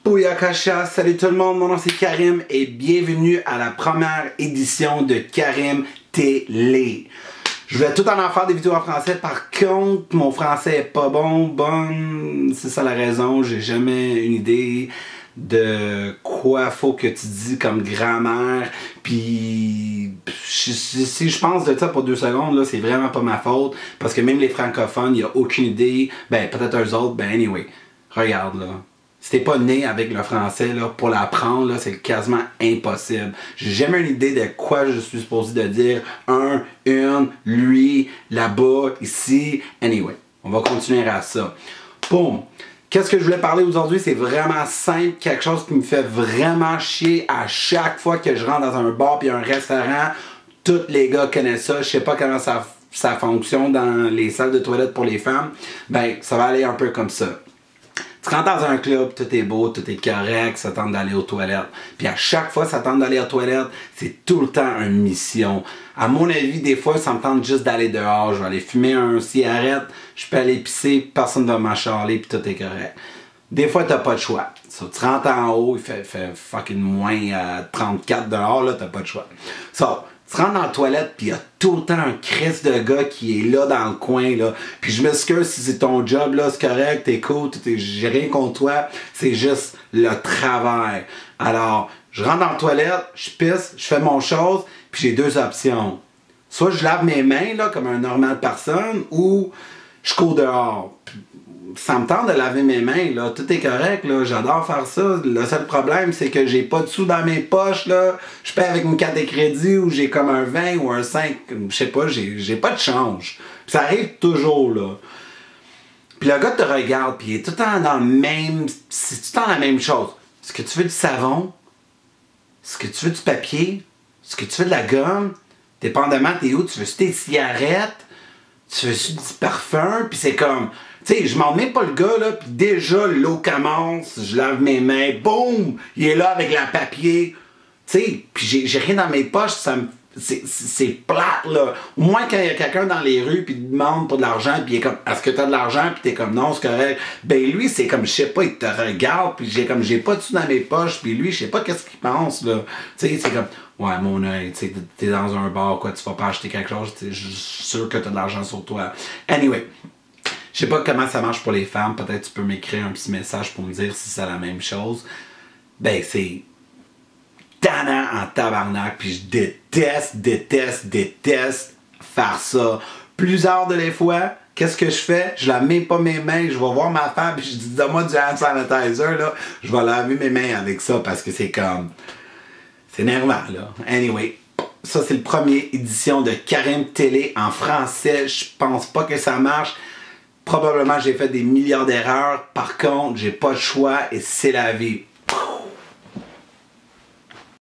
Bouillakasha, salut tout le monde, mon nom c'est Karim et bienvenue à la première édition de Karim Télé. Je vais tout en faire des vidéos en français, par contre mon français est pas bon, c'est ça la raison, j'ai jamais une idée de quoi faut que tu dis comme grammaire, puis si je pense de ça pour 2 secondes, là, c'est vraiment pas ma faute, parce que même les francophones, il n'y a aucune idée, ben peut-être eux autres, ben anyway, regarde là. Si t'es pas né avec le français, là, pour l'apprendre, là, c'est quasiment impossible. J'ai jamais une idée de quoi je suis supposé de dire. Un, une, lui, là-bas, ici. Anyway, on va continuer à ça. Boum! Qu'est-ce que je voulais parler aujourd'hui? C'est vraiment simple, quelque chose qui me fait vraiment chier à chaque fois que je rentre dans un bar et un restaurant. Tous les gars connaissent ça. Je sais pas comment ça fonctionne dans les salles de toilettes pour les femmes. Ben, ça va aller un peu comme ça. Tu rentres dans un club, tout est beau, tout est correct, ça tente d'aller aux toilettes. Puis à chaque fois ça tente d'aller aux toilettes, c'est tout le temps une mission. À mon avis, des fois, ça me tente juste d'aller dehors. Je vais aller fumer un cigarette, je peux aller pisser, personne ne va m'acharler, puis tout est correct. Des fois, t'as pas de choix. So, tu rentres en haut, il fait fucking moins 34 dehors, là, t'as pas de choix. So, tu rentres dans la toilette, puis il y a tout le temps un crisse de gars qui est là dans le coin, là. Puis je m'excuse si c'est ton job, là, c'est correct, t'es cool, j'ai rien contre toi, c'est juste le travail. Alors, je rentre dans la toilette, je pisse, je fais mon chose, puis j'ai 2 options. Soit je lave mes mains, là, comme un normal personne, ou je cours dehors. Ça me tente de laver mes mains, là, tout est correct, là, j'adore faire ça. Le seul problème, c'est que j'ai pas de sous dans mes poches, là. Je paie avec une carte de crédit ou j'ai comme un 20 ou un 5, je sais pas, j'ai pas de change. Puis ça arrive toujours, là. Puis le gars te regarde, puis il est tout le temps dans le même... C'est tout le temps la même chose. Est-ce que tu veux du savon? Est-ce que tu veux du papier? Est-ce que tu veux de la gomme? Dépendamment, t'es où? Tu veux des cigarettes? Tu veux du parfum? Puis c'est comme... Tu sais, je m'en mets pas le gars, là, pis déjà, l'eau commence, je lave mes mains, boum! Il est là avec la papier. Tu sais, pis j'ai rien dans mes poches, c'est plate, là. Au moins, quand il y a quelqu'un dans les rues, pis il demande pour de l'argent, pis il est comme, est-ce que t'as de l'argent? Pis t'es comme, non, c'est correct. Ben, lui, c'est comme, je sais pas, il te regarde, pis j'ai pas de sous dans mes poches, pis lui, je sais pas qu'est-ce qu'il pense, là. Tu sais, c'est comme, ouais, mon œil, tu sais, t'es dans un bar, quoi, tu vas pas acheter quelque chose, je suis sûr que t'as de l'argent sur toi. Anyway. Je sais pas comment ça marche pour les femmes. Peut-être tu peux m'écrire un petit message pour me dire si c'est la même chose. Ben, c'est tannant en tabarnak. Puis je déteste faire ça. Plusieurs de les fois, qu'est-ce que je fais? Je lave même pas mes mains. Je vais voir ma femme puis je dis, donne-moi du hand sanitizer, là. Je vais laver mes mains avec ça parce que c'est comme... C'est énervant, là. Anyway. Ça, c'est le premier édition de Karim Télé en français. Je pense pas que ça marche. Probablement, j'ai fait des milliards d'erreurs. Par contre, j'ai pas le choix et c'est la vie.